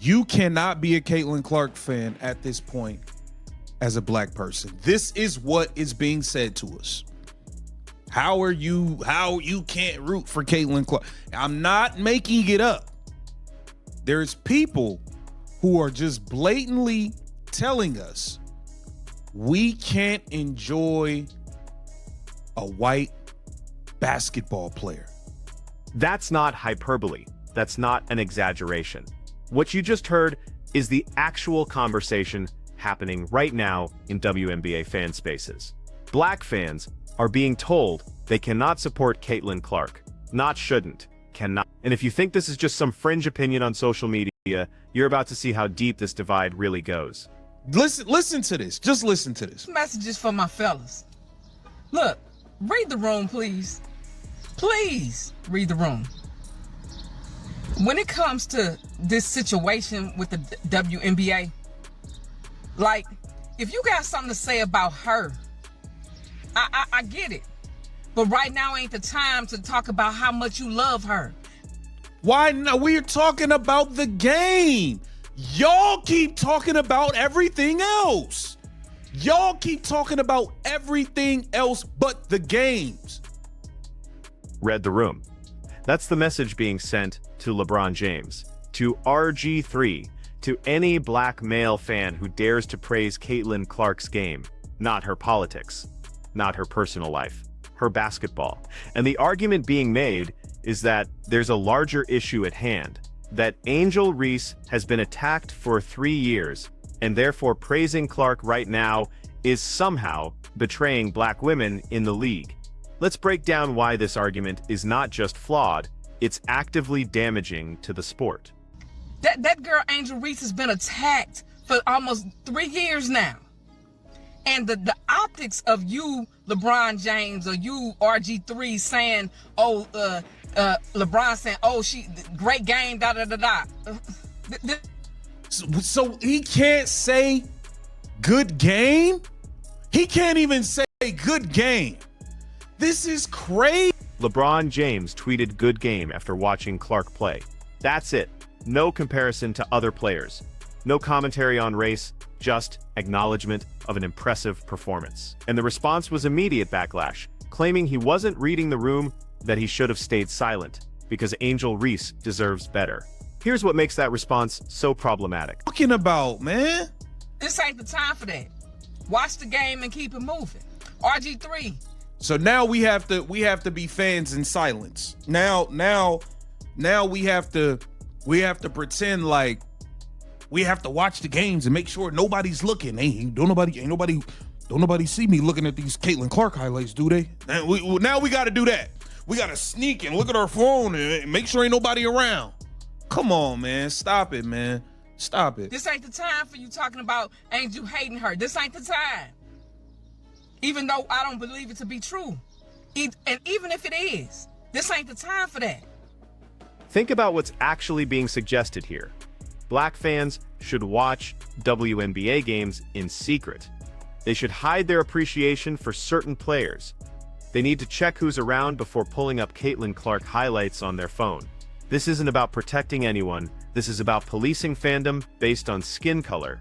You cannot be a Caitlin Clark fan at this point as a black person. This is what is being said to us. How you can't root for Caitlin Clark? I'm not making it up. There's people who are just blatantly telling us we can't enjoy a white basketball player. That's not hyperbole. That's not an exaggeration. What you just heard is the actual conversation happening right now in WNBA fan spaces. Black fans are being told they cannot support Caitlin Clark. Not shouldn't, cannot. And if you think this is just some fringe opinion on social media, you're about to see how deep this divide really goes. Listen to this. Just listen to this. Messages for my fellas. Look, read the room, please. Please read the room. When it comes to this situation with the WNBA, like, if you got something to say about her, I get it. But right now ain't the time to talk about how much you love her. Why not? We're talking about the game. Y'all keep talking about everything else. Y'all keep talking about everything else but the games. Read the room. That's the message being sent to LeBron James, to RG3, to any black male fan who dares to praise Caitlin Clark's game, not her politics, not her personal life, her basketball. And the argument being made is that there's a larger issue at hand, that Angel Reese has been attacked for 3 years, and therefore praising Clark right now is somehow betraying black women in the league. Let's break down why this argument is not just flawed, it's actively damaging to the sport. That girl Angel Reese has been attacked for almost 3 years now. And the optics of you, LeBron James, or you, RG3, saying, LeBron saying, great game, da-da-da-da. So he can't say good game? He can't even say good game. This is crazy. LeBron James tweeted good game after watching Clark play. That's it. No comparison to other players. No commentary on race, just acknowledgement of an impressive performance. And the response was immediate backlash, claiming he wasn't reading the room, that he should have stayed silent, because Angel Reese deserves better. Here's what makes that response so problematic. Talking about, man? This ain't the time for that. Watch the game and keep it moving. RG3. So now we have to be fans in silence. Now we have to pretend like we have to watch the games and make sure nobody's looking. Don't nobody see me looking at these Caitlin Clark highlights, do they? Now we got to do that. We got to sneak and look at our phone and make sure ain't nobody around. Come on, man. Stop it, man. Stop it. This ain't the time for you talking about Angel hating her. This ain't the time. Even though I don't believe it to be true. And even if it is, this ain't the time for that. Think about what's actually being suggested here. Black fans should watch WNBA games in secret. They should hide their appreciation for certain players. They need to check who's around before pulling up Caitlin Clark highlights on their phone. This isn't about protecting anyone. This is about policing fandom based on skin color.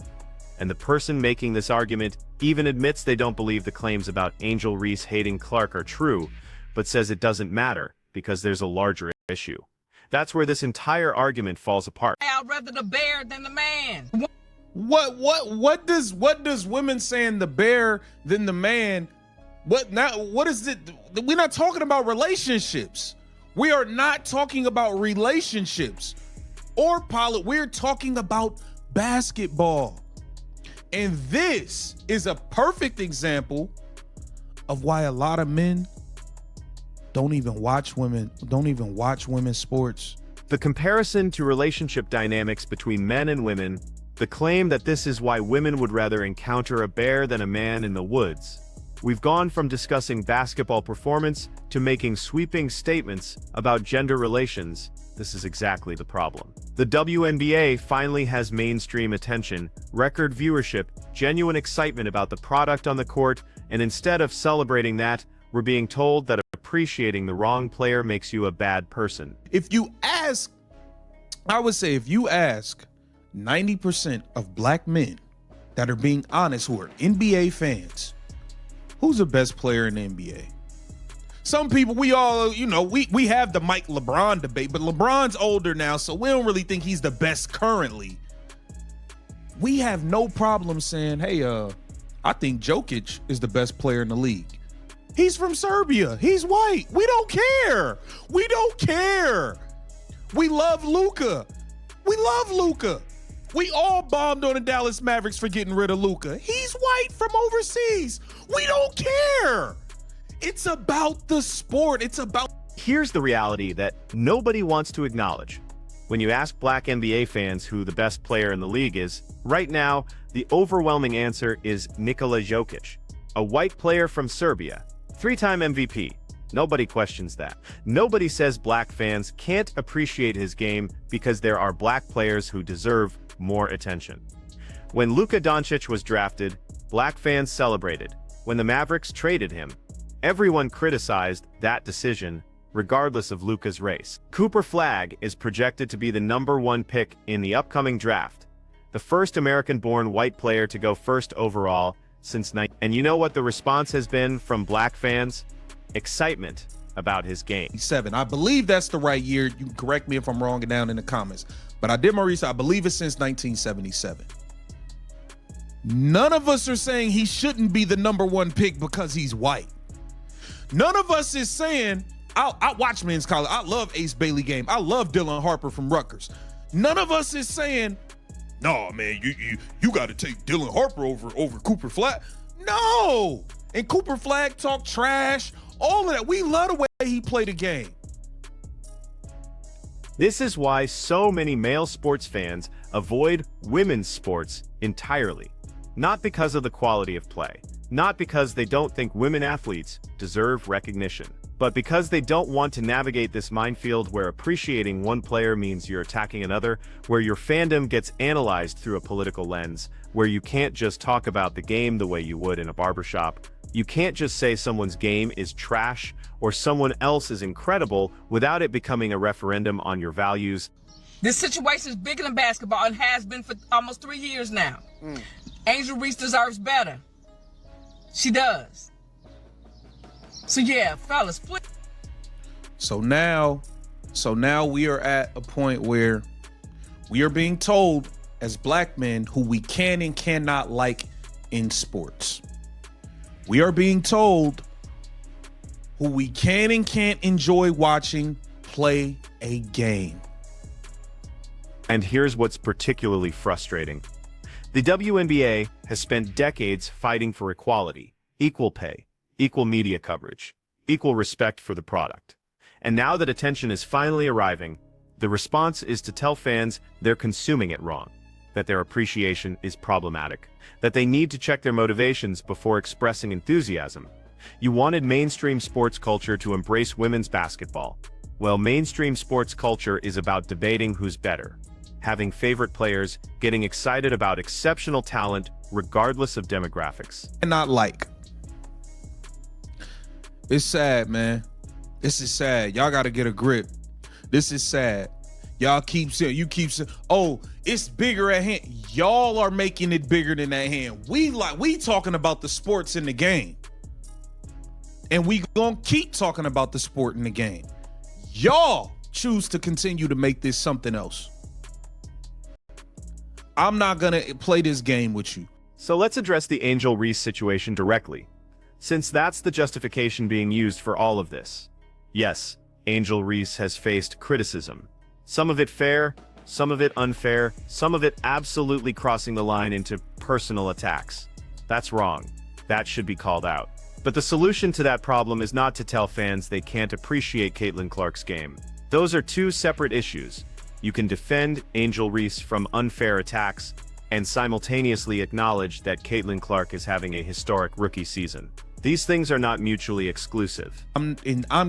And the person making this argument even admits they don't believe the claims about Angel Reese hating Clark are true, but says it doesn't matter because there's a larger issue. That's where this entire argument falls apart. I'd rather the bear than the man. What does women saying the bear than the man? What is it? We're not talking about relationships. We are not talking about relationships or we're talking about basketball. And this is a perfect example of why a lot of men don't even watch women's sports. The comparison to relationship dynamics between men and women, the claim that this is why women would rather encounter a bear than a man in the woods. We've gone from discussing basketball performance to making sweeping statements about gender relations. This is exactly the problem. The WNBA finally has mainstream attention, record viewership, genuine excitement about the product on the court, and instead of celebrating that, we're being told that appreciating the wrong player makes you a bad person. I would say if you ask 90% of black men that are being honest who are NBA fans, who's the best player in the NBA? Some people, we all, we have the Mike LeBron debate, but LeBron's older now, so we don't really think he's the best currently. We have no problem saying, hey, I think Jokic is the best player in the league. He's from Serbia. He's white. We don't care. We don't care. We love Luka. We love Luka. We all bombed on the Dallas Mavericks for getting rid of Luka. He's white from overseas. We don't care. It's about the sport. It's about... Here's the reality that nobody wants to acknowledge. When you ask black NBA fans who the best player in the league is, right now, the overwhelming answer is Nikola Jokic, a white player from Serbia, 3-time MVP. Nobody questions that. Nobody says black fans can't appreciate his game because there are black players who deserve more attention. When Luka Doncic was drafted, black fans celebrated. When the Mavericks traded him, everyone criticized that decision, regardless of Luka's race. Cooper Flagg is projected to be the #1 pick in the upcoming draft, the first American-born white player to go first overall since And you know what the response has been from black fans? Excitement about his game. 7. I believe that's the right year. You can correct me if I'm wrong down in the comments. But I did my research. I believe it's since 1977. None of us are saying he shouldn't be the #1 pick because he's white. None of us is saying, I watch men's college. I love Ace Bailey game. I love Dylan Harper from Rutgers. None of us is saying, no, man, you got to take Dylan Harper over Cooper Flagg. No. And Cooper Flagg talk trash, all of that. We love the way he played the game. This is why so many male sports fans avoid women's sports entirely. Not because of the quality of play, not because they don't think women athletes deserve recognition, but because they don't want to navigate this minefield where appreciating one player means you're attacking another, where your fandom gets analyzed through a political lens, where you can't just talk about the game the way you would in a barbershop. You can't just say someone's game is trash or someone else is incredible without it becoming a referendum on your values. This situation is bigger than basketball and has been for almost 3 years now. Angel Reese deserves better. She does. So yeah, fellas, please. So now we are at a point where we are being told as black men who we can and cannot like in sports. We are being told who we can and can't enjoy watching play a game. And here's what's particularly frustrating. The WNBA has spent decades fighting for equality, equal pay, equal media coverage, equal respect for the product. And now that attention is finally arriving, the response is to tell fans they're consuming it wrong, that their appreciation is problematic, that they need to check their motivations before expressing enthusiasm. You wanted mainstream sports culture to embrace women's basketball. Well, mainstream sports culture is about debating who's better, having favorite players, getting excited about exceptional talent regardless of demographics. And not like. It's sad, man. This is sad. Y'all got to get a grip. This is sad. Y'all keep saying, you keep saying, oh, it's bigger at hand. Y'all are making it bigger than that hand. We talking about the sports in the game. And we gonna keep talking about the sport in the game. Y'all choose to continue to make this something else. I'm not gonna play this game with you. So let's address the Angel Reese situation directly, since that's the justification being used for all of this. Yes, Angel Reese has faced criticism. Some of it fair, some of it unfair, some of it absolutely crossing the line into personal attacks. That's wrong. That should be called out. But the solution to that problem is not to tell fans they can't appreciate Caitlin Clark's game. Those are two separate issues. You can defend Angel Reese from unfair attacks and simultaneously acknowledge that Caitlin Clark is having a historic rookie season. These things are not mutually exclusive. I'm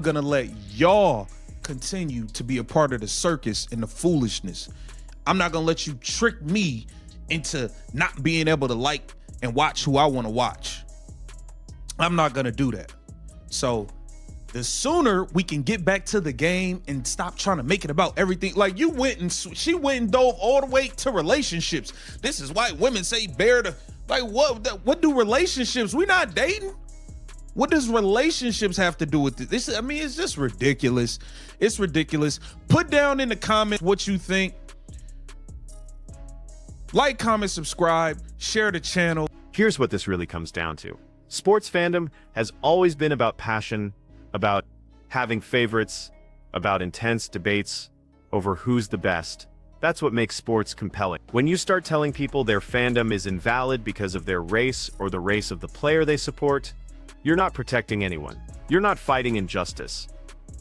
gonna let y'all continue to be a part of the circus and the foolishness. I'm not gonna let you trick me into not being able to like and watch who I want to watch. I'm not gonna do that. So the sooner we can get back to the game and stop trying to make it about everything. Like she went and dove all the way to relationships. This is why women say bear to, like, what do relationships? We not dating. What does relationships have to do with this? I mean, it's just ridiculous. It's ridiculous. Put down in the comments what you think. Like, comment, subscribe, share the channel. Here's what this really comes down to. Sports fandom has always been about passion, about having favorites, about intense debates over who's the best. That's what makes sports compelling. When you start telling people their fandom is invalid because of their race or the race of the player they support, you're not protecting anyone. You're not fighting injustice.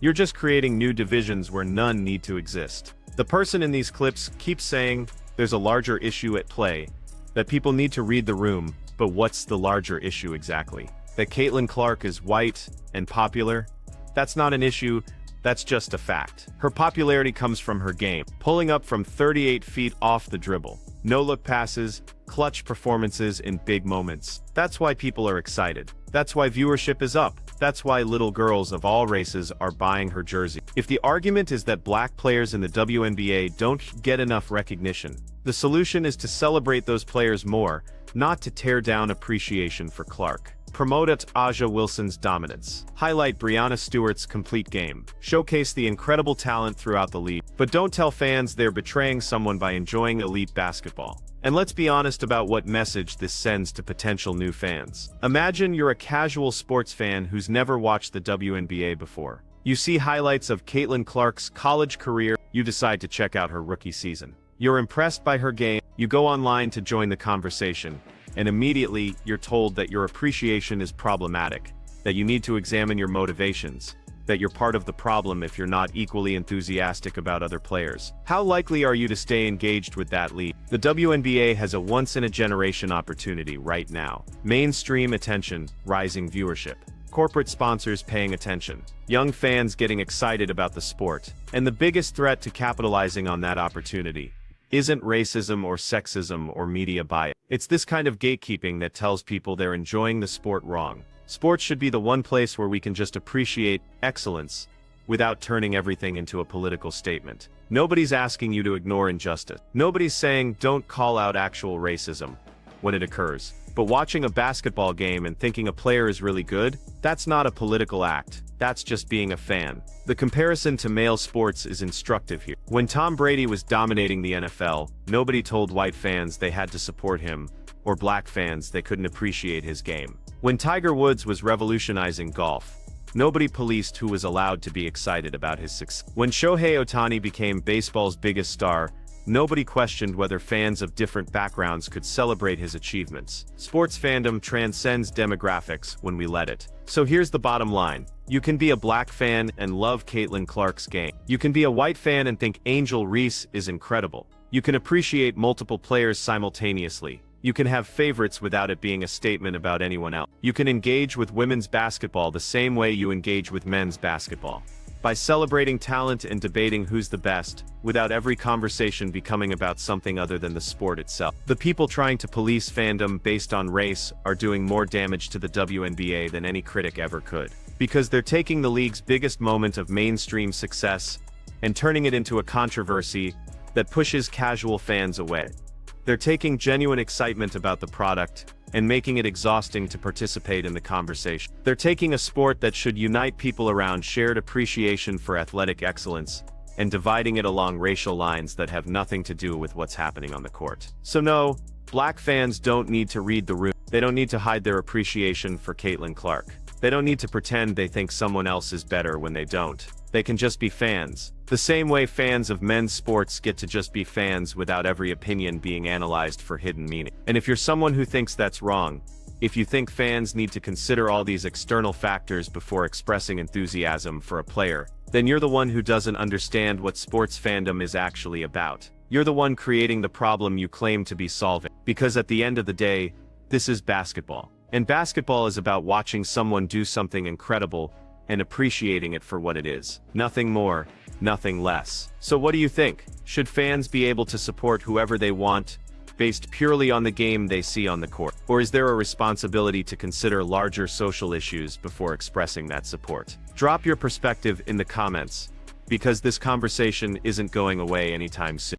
You're just creating new divisions where none need to exist. The person in these clips keeps saying there's a larger issue at play, that people need to read the room, but what's the larger issue exactly? That Caitlin Clark is white and popular? That's not an issue, that's just a fact. Her popularity comes from her game, pulling up from 38 feet off the dribble, no-look passes, clutch performances in big moments. That's why people are excited. That's why viewership is up. That's why little girls of all races are buying her jersey. If the argument is that black players in the WNBA don't get enough recognition, the solution is to celebrate those players more, not to tear down appreciation for Clark. Promote Aja Wilson's dominance. Highlight Breanna Stewart's complete game. Showcase the incredible talent throughout the league. But don't tell fans they're betraying someone by enjoying elite basketball. And let's be honest about what message this sends to potential new fans. Imagine you're a casual sports fan who's never watched the WNBA before. You see highlights of Caitlin Clark's college career, you decide to check out her rookie season. You're impressed by her game, you go online to join the conversation, and immediately you're told that your appreciation is problematic, that you need to examine your motivations, that you're part of the problem if you're not equally enthusiastic about other players. How likely are you to stay engaged with that league? The WNBA has a once-in-a-generation opportunity right now. Mainstream attention, rising viewership. Corporate sponsors paying attention. Young fans getting excited about the sport. And the biggest threat to capitalizing on that opportunity isn't racism or sexism or media bias. It's this kind of gatekeeping that tells people they're enjoying the sport wrong. Sports should be the one place where we can just appreciate excellence without turning everything into a political statement. Nobody's asking you to ignore injustice. Nobody's saying don't call out actual racism when it occurs. But watching a basketball game and thinking a player is really good, that's not a political act. That's just being a fan. The comparison to male sports is instructive here. When Tom Brady was dominating the NFL, nobody told white fans they had to support him, or black fans they couldn't appreciate his game. When Tiger Woods was revolutionizing golf, nobody policed who was allowed to be excited about his success. When Shohei Ohtani became baseball's biggest star, nobody questioned whether fans of different backgrounds could celebrate his achievements. Sports fandom transcends demographics when we let it. So here's the bottom line. You can be a black fan and love Caitlin Clark's game. You can be a white fan and think Angel Reese is incredible. You can appreciate multiple players simultaneously. You can have favorites without it being a statement about anyone else. You can engage with women's basketball the same way you engage with men's basketball. By celebrating talent and debating who's the best, without every conversation becoming about something other than the sport itself. The people trying to police fandom based on race are doing more damage to the WNBA than any critic ever could. Because they're taking the league's biggest moment of mainstream success and turning it into a controversy that pushes casual fans away. They're taking genuine excitement about the product and making it exhausting to participate in the conversation. They're taking a sport that should unite people around shared appreciation for athletic excellence and dividing it along racial lines that have nothing to do with what's happening on the court. So no, black fans don't need to read the room. They don't need to hide their appreciation for Caitlin Clark. They don't need to pretend they think someone else is better when they don't. They can just be fans. The same way fans of men's sports get to just be fans without every opinion being analyzed for hidden meaning. And if you're someone who thinks that's wrong, if you think fans need to consider all these external factors before expressing enthusiasm for a player, then you're the one who doesn't understand what sports fandom is actually about. You're the one creating the problem you claim to be solving. Because at the end of the day, this is basketball. And basketball is about watching someone do something incredible and appreciating it for what it is. Nothing more, nothing less. So what do you think? Should fans be able to support whoever they want based purely on the game they see on the court? Or is there a responsibility to consider larger social issues before expressing that support? Drop your perspective in the comments, because this conversation isn't going away anytime soon.